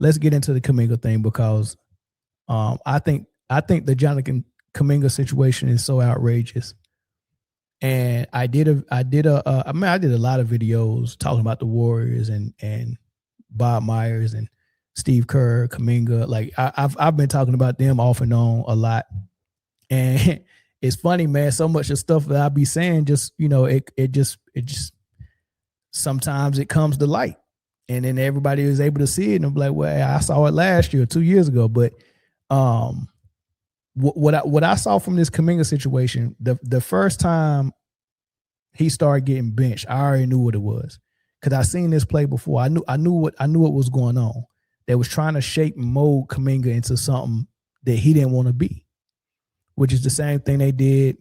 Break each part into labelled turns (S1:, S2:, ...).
S1: let's get into the Kuminga thing because I think the Jonathan Kuminga situation is so outrageous. And I did a lot of videos talking about the Warriors and Bob Myers and Steve Kerr, Kuminga. Like I've been talking about them off and on a lot. And it's funny, man. So much of stuff that I be saying, just it just sometimes it comes to light, and then everybody is able to see it, and I'm like, well, I saw it last year, 2 years ago. But what I saw from this Kuminga situation, the first time he started getting benched, I already knew what it was because I seen this play before. I knew what was going on. They was trying to shape and mold Kuminga into something that he didn't want to be, which is the same thing they did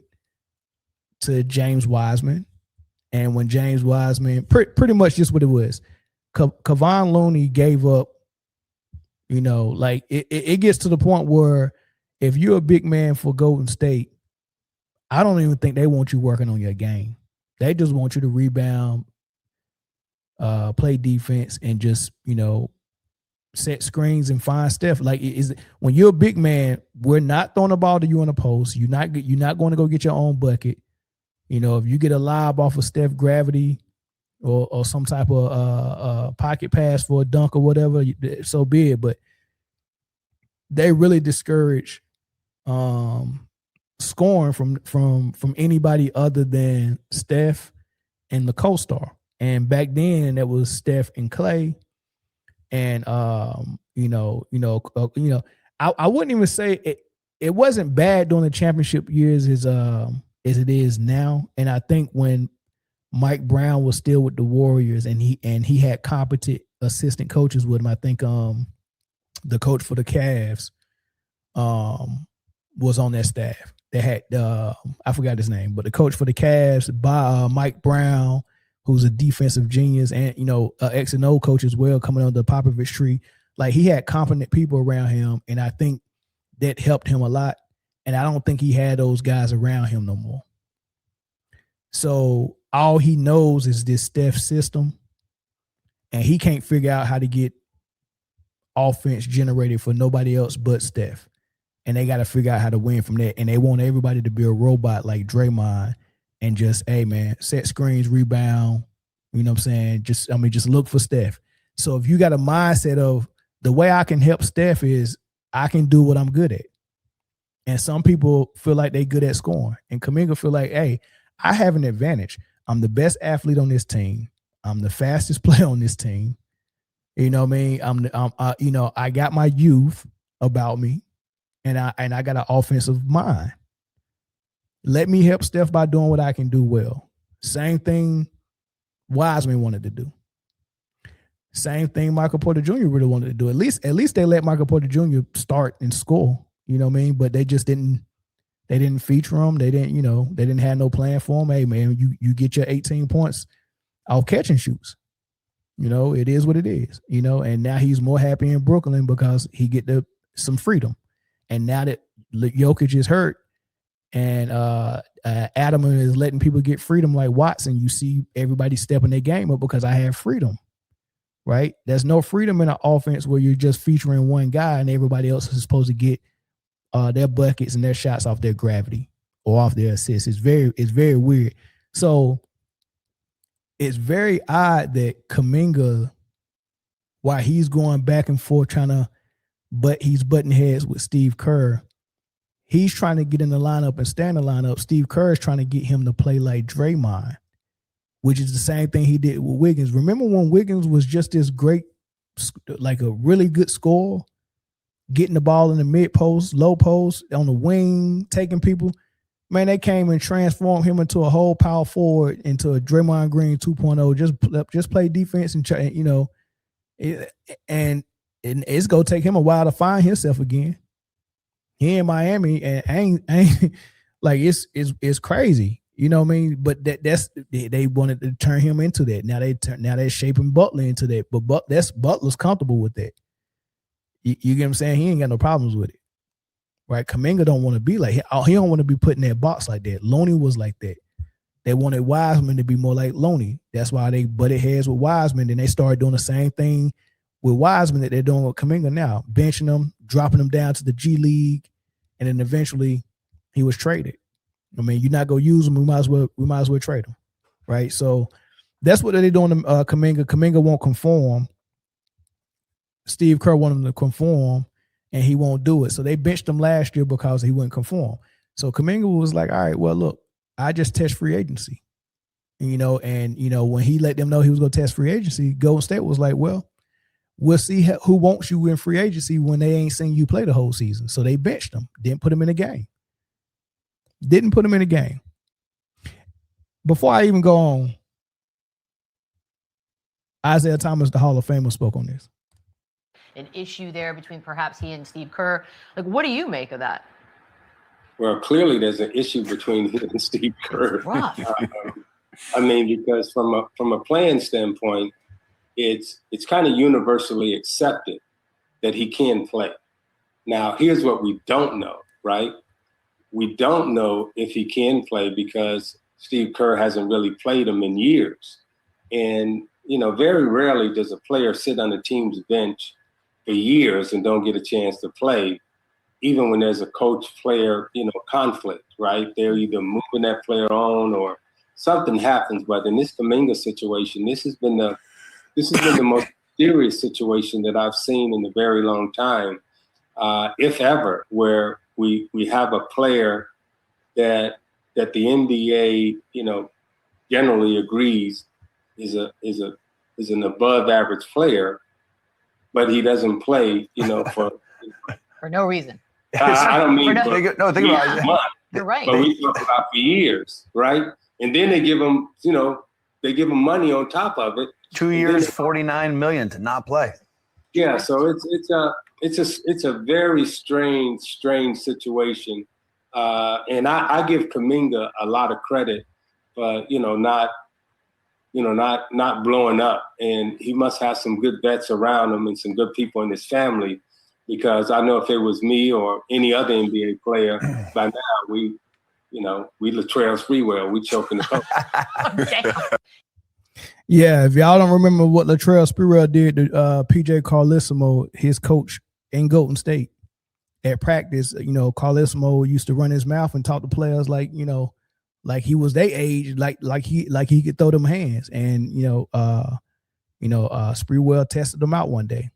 S1: to James Wiseman. And when James Wiseman, pretty much just what it was, Kevon Looney gave up, like it gets to the point where if you're a big man for Golden State, I don't even think they want you working on your game. They just want you to rebound, play defense, and just, set screens and find Steph. Like, when you're a big man, we're not throwing the ball to you in the post. You're not going to go get your own bucket. If you get a lob off of Steph gravity or some type of pocket pass for a dunk or whatever, so be it. But they really discourage scoring from anybody other than Steph and the co-star. And back then, that was Steph and Clay. And I wouldn't even say it wasn't bad during the championship years as it is now. And I think when Mike Brown was still with the Warriors and he had competent assistant coaches with him, I think the coach for the Cavs was on that staff. They had I forgot his name, but the coach for the Cavs, Mike Brown, who's a defensive genius and X and O coach as well, coming under the Popovich tree. Like, he had competent people around him, and I think that helped him a lot. And I don't think he had those guys around him no more. So all he knows is this Steph system, and he can't figure out how to get offense generated for nobody else but Steph. And they got to figure out how to win from that. And they want everybody to be a robot like Draymond and just, hey, man, set screens, rebound, you know what I'm saying? Just look for Steph. So if you got a mindset of the way I can help Steph is I can do what I'm good at. And some people feel like they're good at scoring. And Kuminga feel like, hey, I have an advantage. I'm the best athlete on this team. I'm the fastest player on this team. You know what I mean? I got my youth about me, and I got an offensive mind. Let me help Steph by doing what I can do well. Same thing Wiseman wanted to do. Same thing Michael Porter Jr. really wanted to do. At least they let Michael Porter Jr. start and score. You know what I mean? But they just didn't feature him. They didn't have no plan for him. Hey, man, you get your 18 points off catch and shoots. It is what it is. And now he's more happy in Brooklyn because he get some freedom. And now that Jokic is hurt and Adam is letting people get freedom like Watson, you see everybody stepping their game up because I have freedom. Right? There's no freedom in an offense where you're just featuring one guy and everybody else is supposed to get their buckets and their shots off their gravity or off their assists. It's very weird. So it's very odd that Kuminga, while he's going back and forth he's butting heads with Steve Kerr, he's trying to get in the lineup and stay in the lineup. Steve Kerr is trying to get him to play like Draymond, which is the same thing he did with Wiggins. Remember when Wiggins was just this great, like a really good scorer, getting the ball in the mid post, low post, on the wing, taking people? Man, they came and transformed him into a whole power forward, into a Draymond Green 2.0. Just play defense and and it's gonna take him a while to find himself again. He in Miami and ain't like it's crazy. You know what I mean? But they wanted to turn him into that. Now they're shaping Butler into that. But Butler's comfortable with that. You get what I'm saying? He ain't got no problems with it. Right? Kuminga don't want to be like he don't want to be put in that box like that. Loney was like that. They wanted Wiseman to be more like Loney. That's why they butted heads with Wiseman. Then they started doing the same thing with Wiseman that they're doing with Kuminga now, benching him, dropping him down to the G League, and then eventually he was traded. I mean, you're not gonna use him. We might as well trade him, right? So that's what they're doing to Kuminga. Kuminga won't conform. Steve Kerr wanted him to conform, and he won't do it. So they benched him last year because he wouldn't conform. So Kuminga was like, all right, well, look, I just test free agency. And when he let them know he was going to test free agency, Golden State was like, well, we'll see who wants you in free agency when they ain't seen you play the whole season. So they benched him, didn't put him in the game. Before I even go on, Isiah Thomas, the Hall of Famer, spoke on this.
S2: An issue there between perhaps he and Steve Kerr. Like, what do you make of that?
S3: Well, clearly there's an issue between him and Steve Kerr.
S2: Rough.
S3: I mean, because from a playing standpoint, it's kind of universally accepted that he can play. Now, here's what we don't know, right? We don't know if he can play because Steve Kerr hasn't really played him in years. And, very rarely does a player sit on a team's bench for years and don't get a chance to play, even when there's a coach-player, conflict, right? They're either moving that player on or something happens. But in this Kuminga situation, this has been the most serious situation that I've seen in a very long time, if ever, where we have a player that the NBA, generally agrees is an above average player, but he doesn't play, for
S2: no reason.
S3: I don't mean
S4: think about it.
S2: You're right.
S3: But we talk about for years, right? And then they give him, money on top of it.
S4: 2 years, $49 million to not play.
S3: Yeah, so it's a very strange situation. And I give Kuminga a lot of credit, but not blowing up. And he must have some good vets around him and some good people in his family, because I know if it was me or any other NBA player, by now we Latrell Sprewell, we choking the coach.
S1: Yeah, if y'all don't remember what Latrell Sprewell did to PJ Carlesimo, his coach in Golden State, at practice, Carlesimo used to run his mouth and talk to players like he was their age, like he could throw them hands. And Sprewell tested them out one day,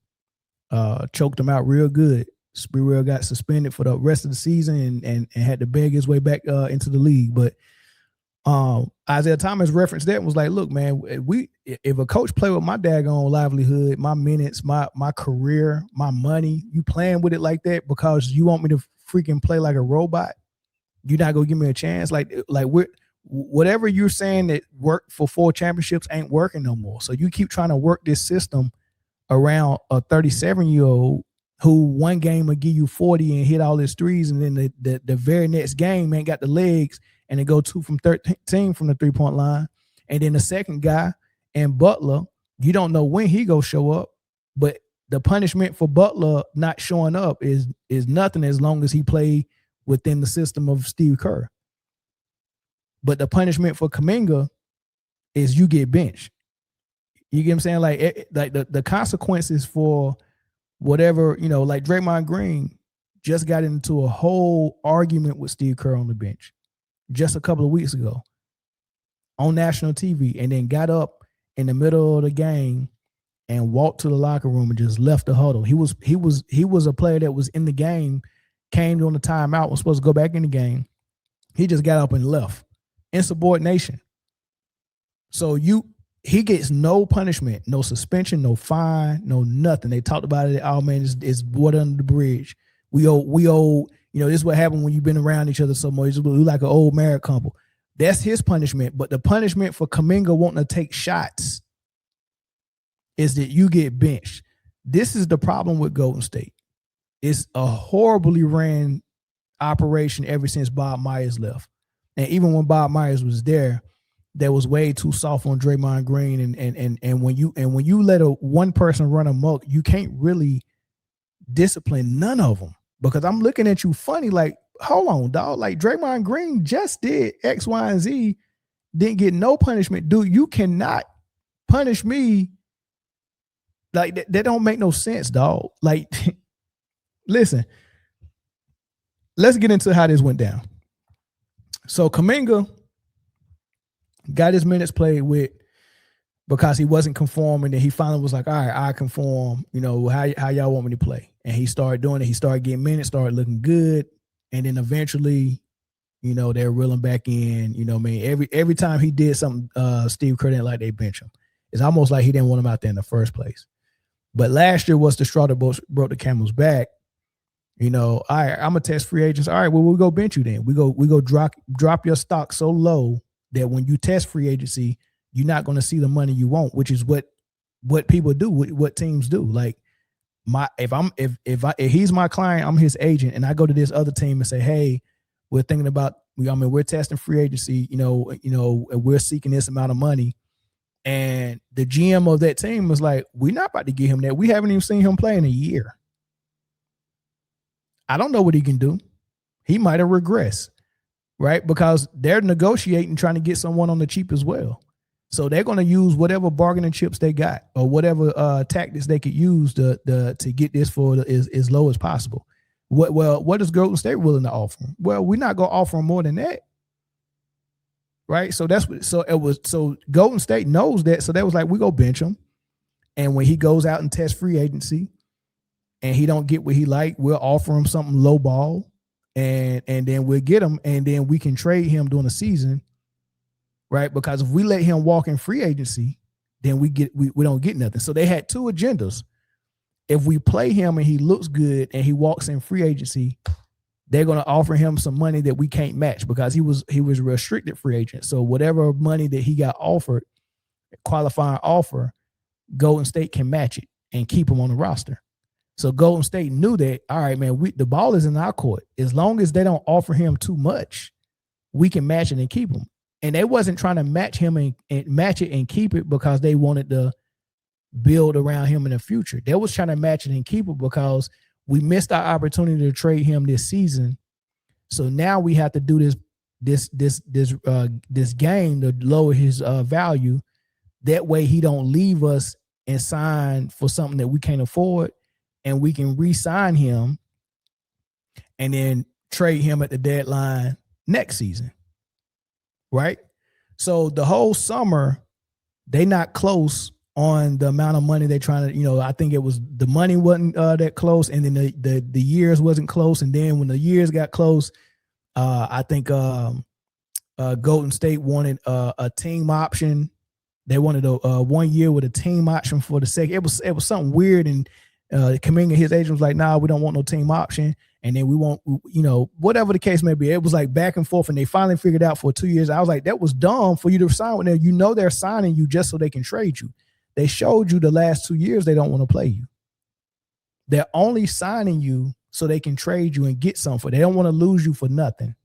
S1: choked them out real good. Sprewell got suspended for the rest of the season and had to beg his way back into the league. But Isiah Thomas referenced that and was like, look, man, if a coach play with my daggone livelihood, my minutes, my career, my money, you playing with it like that because you want me to freaking play like a robot, you're not gonna give me a chance. Like whatever you're saying that worked for 4 championships ain't working no more. So you keep trying to work this system around a 37-year-old who one game will give you 40 and hit all his threes, and then the very next game ain't got the legs and they go 2 from 13 from the 3-point line. And then the second guy, and Butler, you don't know when he go show up, but the punishment for Butler not showing up is nothing as long as he play within the system of Steve Kerr. But the punishment for Kuminga is you get benched. You get what I'm saying? Like the consequences for whatever, like Draymond Green just got into a whole argument with Steve Kerr on the bench just a couple of weeks ago on national TV, and then got up in the middle of the game and walked to the locker room and just left the huddle. He was a player that was in the game, came on the timeout, was supposed to go back in the game. He just got up and left. Insubordination. So he gets no punishment, no suspension, no fine, no nothing. They talked about it. Oh man, it's water under the bridge. We owe, this is what happened when you've been around each other so much. We're like an old married couple. That's his punishment. But the punishment for Kuminga wanting to take shots is that you get benched. This is the problem with Golden State. It's a horribly ran operation ever since Bob Myers left. And even when Bob Myers was there, that was way too soft on Draymond Green. And when you let one person run amok, you can't really discipline none of them. Because I'm looking at you funny, like, hold on, dog. Like Draymond Green just did X, Y, and Z, didn't get no punishment. Dude, you cannot punish me Like that don't make no sense, dog. Like, listen, let's get into how this went down. So Kuminga got his minutes played with because he wasn't conforming, and he finally was like, all right, I conform, how y'all want me to play. And he started doing it. He started getting minutes, started looking good. And then eventually, they're reeling back in, every time he did something, Steve Kerr didn't like, they bench him. It's almost like he didn't want him out there in the first place. But last year was the straw that broke the camel's back. All right, I'm gonna test free agents. All right, well, we'll go bench you then. We go drop your stock so low that when you test free agency, you're not gonna see the money you want, which is what people do, what teams do. Like if he's my client, I'm his agent, and I go to this other team and say, hey, we're thinking about, we're testing free agency, we're seeking this amount of money. And the GM of that team was like, we're not about to give him that. We haven't even seen him play in a year. I don't know what he can do. He might have regressed, right? Because they're negotiating, trying to get someone on the cheap as well. So they're going to use whatever bargaining chips they got or whatever tactics they could use to get this for as low as possible. What is Golden State willing to offer him? Well, we're not going to offer him more than that. Right. So so Golden State knows that. So they was like, we go bench him. And when he goes out and tests free agency and he don't get what he like, we'll offer him something low ball and then we'll get him. And then we can trade him during the season. Right. Because if we let him walk in free agency, then we don't get nothing. So they had two agendas. If we play him and he looks good and he walks in free agency, they're going to offer him some money that we can't match because he was a restricted free agent. So whatever money that he got offered, qualifying offer, Golden State can match it and keep him on the roster. So Golden State knew that, all right, man, the ball is in our court. As long as they don't offer him too much, we can match it and keep him. And they wasn't trying to match him and match it and keep it because they wanted to build around him in the future. They was trying to match it and keep it because we missed our opportunity to trade him this season. So now we have to do this game to lower his value. That way he don't leave us and sign for something that we can't afford, and we can re-sign him and then trade him at the deadline next season. Right? So the whole summer, they not close on the amount of money they're trying to, I think it was the money wasn't that close, and then the years wasn't close. And then when the years got close, I think Golden State wanted a team option. They wanted a 1 year with a team option for the second. It was something weird, and Kuminga, his agent was like, nah, we don't want no team option. And then we want, whatever the case may be. It was like back and forth, and they finally figured out for 2 years. I was like, that was dumb for you to sign with them. They're signing you just so they can trade you. They showed you the last 2 years they don't want to play you. They're only signing you so they can trade you and get something for. They don't want to lose you for nothing.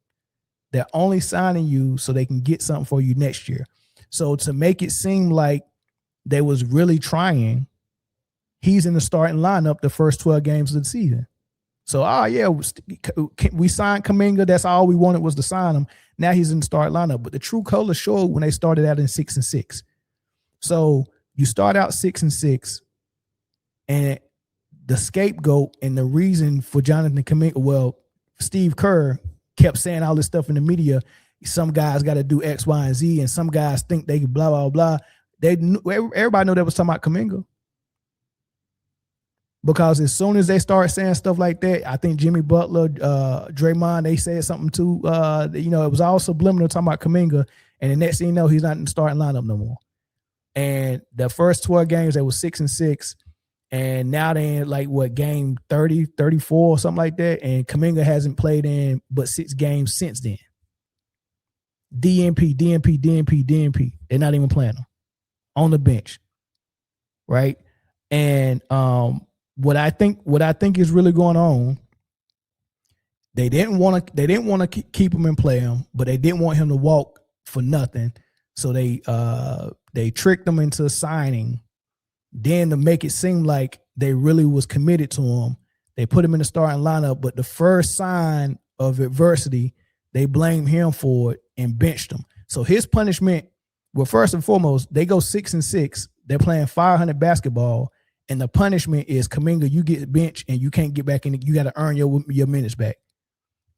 S1: They're only signing you so they can get something for you next year. So to make it seem like they was really trying, he's in the starting lineup the first 12 games of the season. So, we signed Kuminga. That's all we wanted was to sign him. Now he's in the starting lineup. But the true colors showed when they started out in 6-6. So you start out 6-6, and the scapegoat and the reason for Jonathan Kuminga, Steve Kerr kept saying all this stuff in the media. Some guys got to do X, Y, and Z, and some guys think they can blah, blah, blah. Everybody knew they was talking about Kuminga. Because as soon as they start saying stuff like that, I think Jimmy Butler, Draymond, they said something too. It was all subliminal talking about Kuminga. And the next thing you know, he's not in the starting lineup no more. And the first 12 games, they were 6-6. And now they're in game 30, 34, something like that. And Kuminga hasn't played in but 6 games since then. DNP. They're not even playing them on the bench. Right? And what I think is really going on, they didn't want to keep him and play him, but they didn't want him to walk for nothing. So they tricked him into signing. Then to make it seem like they really was committed to him, they put him in the starting lineup. But the first sign of adversity, they blamed him for it and benched him. So his punishment, first and foremost, they go 6-6. They're playing 500 basketball, And the punishment is Kuminga, you get benched and you can't get back in. You got to earn your minutes back.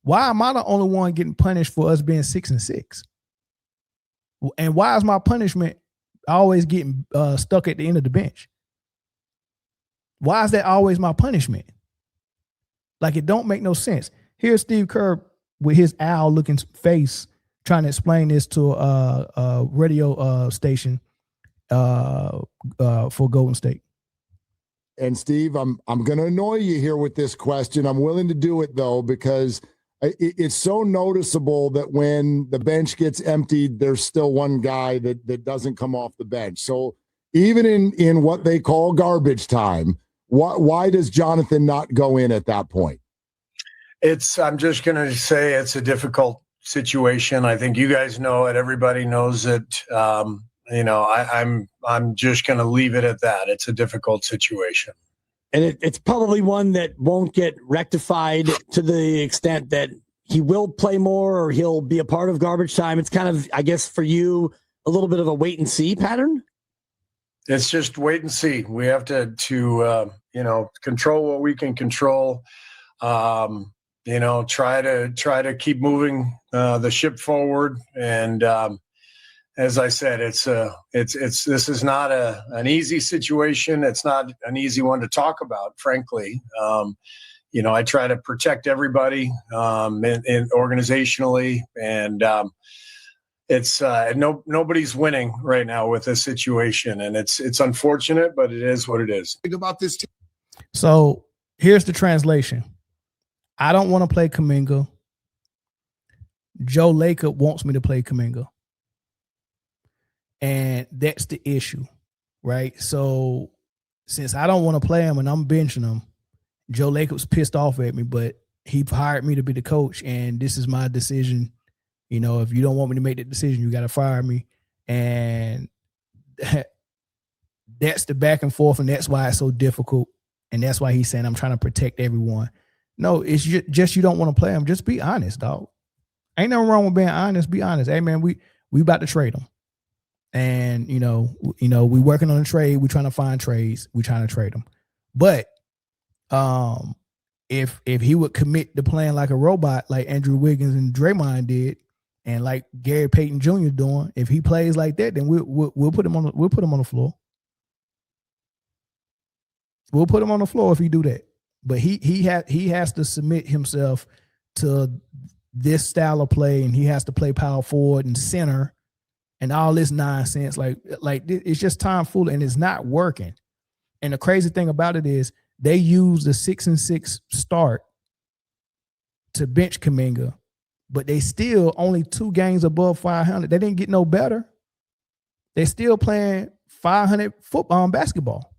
S1: Why am I the only one getting punished for us being 6-6? And why is my punishment always getting stuck at the end of the bench? Why is that always my punishment? Like, it don't make no sense. Here's Steve Kerr with his owl-looking face trying to explain this to a radio station for Golden State.
S5: And Steve, I'm going to annoy you here with this question. I'm willing to do it, though, because it's so noticeable that when the bench gets emptied, there's still one guy that doesn't come off the bench. So even in what they call garbage time, why does Jonathan not go in at that point?
S6: I'm just going to say it's a difficult situation. I think you guys know it. Everybody knows it. I'm just going to leave it at that. It's a difficult situation.
S7: And it's probably one that won't get rectified to the extent that he will play more or he'll be a part of garbage time. It's kind of, I guess, for you, a little bit of a wait and see pattern.
S6: It's just wait and see. We have to control what we can control. Try to keep moving the ship forward. And as I said, this is not an easy situation. It's not an easy one to talk about, frankly. I try to protect everybody and organizationally, and nobody's winning right now with this situation, and it's unfortunate, but it is what it is.
S5: Think about this.
S1: So here's the translation. I don't want to play Kuminga. Joe Lacob wants me to play Kuminga. And that's the issue, right? So since I don't want to play him and I'm benching him, Joe Lacob's pissed off at me, but he hired me to be the coach, and this is my decision. If you don't want me to make that decision, you got to fire me. And that's the back and forth, and that's why it's so difficult. And that's why he's saying, I'm trying to protect everyone. No, it's just you don't want to play him. Just be honest, dog. Ain't nothing wrong with being honest. Be honest. Hey, man, we about to trade him. And, we working on a trade. We trying to find trades. We trying to trade them. But if he would commit to playing like a robot, like Andrew Wiggins and Draymond did, and like Gary Payton Jr. doing, if he plays like that, then we'll put him on the floor. We'll put him on the floor if he do that. But he has to submit himself to this style of play, and he has to play power forward and center and all this nonsense. Like it's just tomfoolery, and it's not working. And the crazy thing about it is they use the 6-6 start to bench Kuminga, but they still only 2 games above 500. They didn't get no better. They still playing 500 football basketball.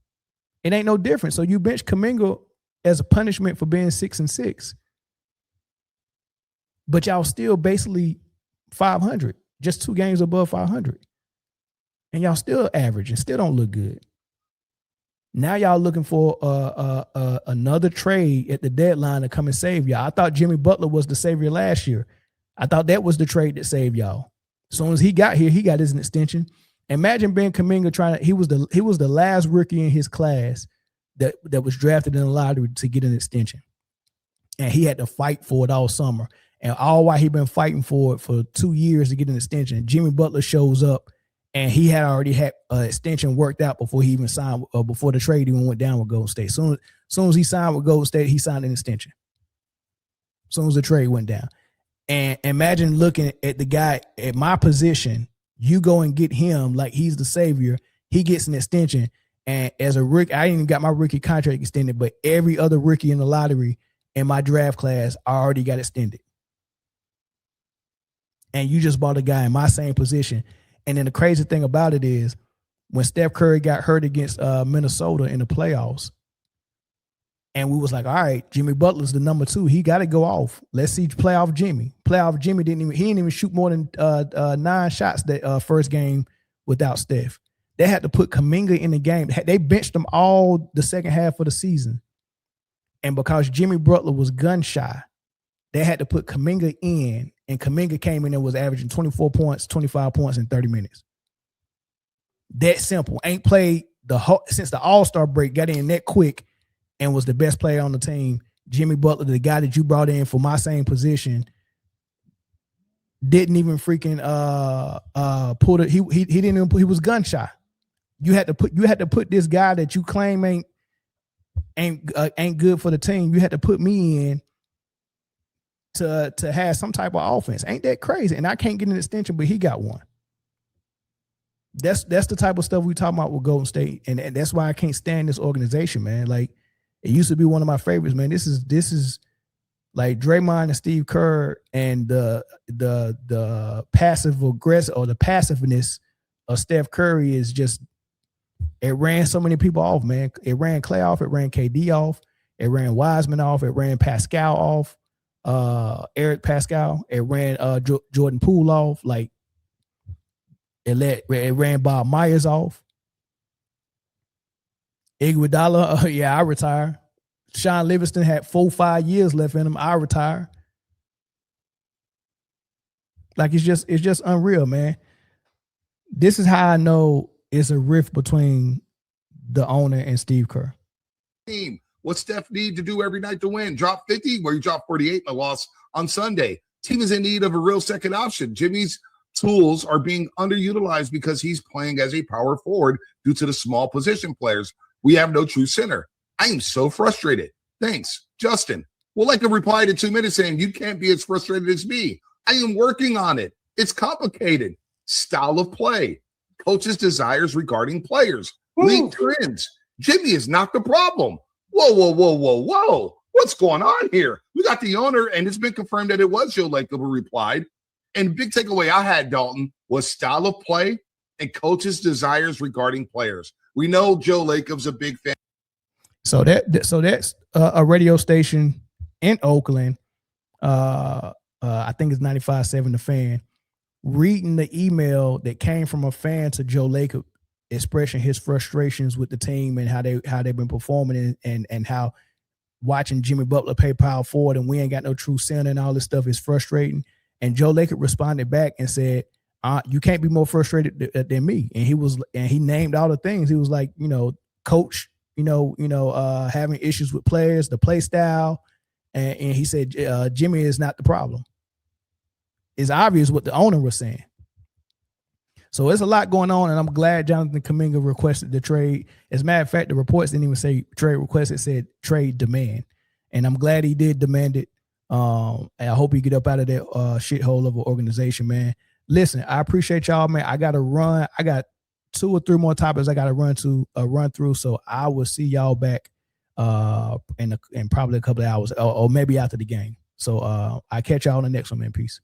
S1: It ain't no different. So you bench Kuminga as a punishment for being 6-6. But y'all still basically 500, just 2 games above 500. And y'all still average and still don't look good. Now y'all looking for another trade at the deadline to come and save y'all. I thought Jimmy Butler was the savior last year. I thought that was the trade that saved y'all. As soon as he got here, he got his extension. Imagine Ben Kuminga he was the last rookie in his class that was drafted in the lottery to get an extension. And he had to fight for it all summer. And all while he been fighting for it for 2 years to get an extension, Jimmy Butler shows up, and he had already had an extension worked out before he even signed, before the trade even went down with Golden State. Soon as he signed with Golden State, he signed an extension. Soon as the trade went down. And imagine looking at the guy at my position, you go and get him like he's the savior. He gets an extension. And as a rookie, I ain't even got my rookie contract extended, but every other rookie in the lottery in my draft class, I already got extended. And you just bought a guy in my same position. And then the crazy thing about it is when Steph Curry got hurt against Minnesota in the playoffs, and we was like, all right, Jimmy Butler's the number 2. He got to go off. Let's see playoff Jimmy. Playoff Jimmy didn't even shoot more than 9 shots that first game without Steph. They had to put Kuminga in the game. They benched him all the second half of the season. And because Jimmy Butler was gun shy, they had to put Kuminga in, and Kuminga came in and was averaging 24 points, 25 points in 30 minutes. That simple. Ain't played since the All-Star break, got in that quick and was the best player on the team. Jimmy Butler, the guy that you brought in for my same position, didn't even freaking pull it. He didn't even put, he was gun shy. You had to put this guy that you claim ain't good for the team. You had to put me in to have some type of offense. Ain't that crazy? And I can't get an extension, but he got one. That's the type of stuff we talking about with Golden State, and that's why I can't stand this organization, man. Like, it used to be one of my favorites, man. This is like Draymond and Steve Kerr, and the passive aggressive or the passiveness of Steph Curry is just, it ran so many people off, man. It ran Clay off, it ran KD off, it ran Wiseman off, it ran Pascal off, Eric Pascal, it ran Jordan Poole off, like it ran Bob Myers off. Iguodala, yeah, I retire. Sean Livingston had 4-5 years left in him. I retire. Like, it's just unreal, man. This is how I know it's a rift between the owner and Steve Kerr.
S8: Team, what Steph need to do every night to win? Drop 50, where you dropped 48 in a loss on Sunday. Team is in need of a real second option. Jimmy's tools are being underutilized because he's playing as a power forward due to the small position players. We have no true center. I am so frustrated. Thanks, Justin. Well, like a reply to 2 minutes saying, you can't be as frustrated as me. I am working on it. It's complicated. Style of play. Coach's desires regarding players. League trends. Jimmy is not the problem. Whoa. What's going on here? We got the owner, and it's been confirmed that it was Joe Lacob who replied. And big takeaway I had, Dalton, was style of play and coach's desires regarding players. We know Joe Lacob's a big fan.
S1: So that's a radio station in Oakland. I think it's 95.7 The Fan. Reading the email that came from a fan to Joe Lacob, expressing his frustrations with the team and how they've been performing, and how watching Jimmy Butler play power forward and we ain't got no true center and all this stuff is frustrating. And Joe Lacob responded back and said, you can't be more frustrated than me. And he named all the things. He was like, coach, having issues with players, the play style. And he said, Jimmy is not the problem. It's obvious what the owner was saying. So there's a lot going on, and I'm glad Jonathan Kuminga requested the trade. As a matter of fact, the reports didn't even say trade request. It said trade demand. And I'm glad he did demand it. And I hope you get up out of that shithole of an organization, man. Listen, I appreciate y'all, man. I got to run. I got 2 or 3 more topics I got to run through. So I will see y'all back in probably a couple of hours or maybe after the game. So I catch y'all on the next one, man. Peace.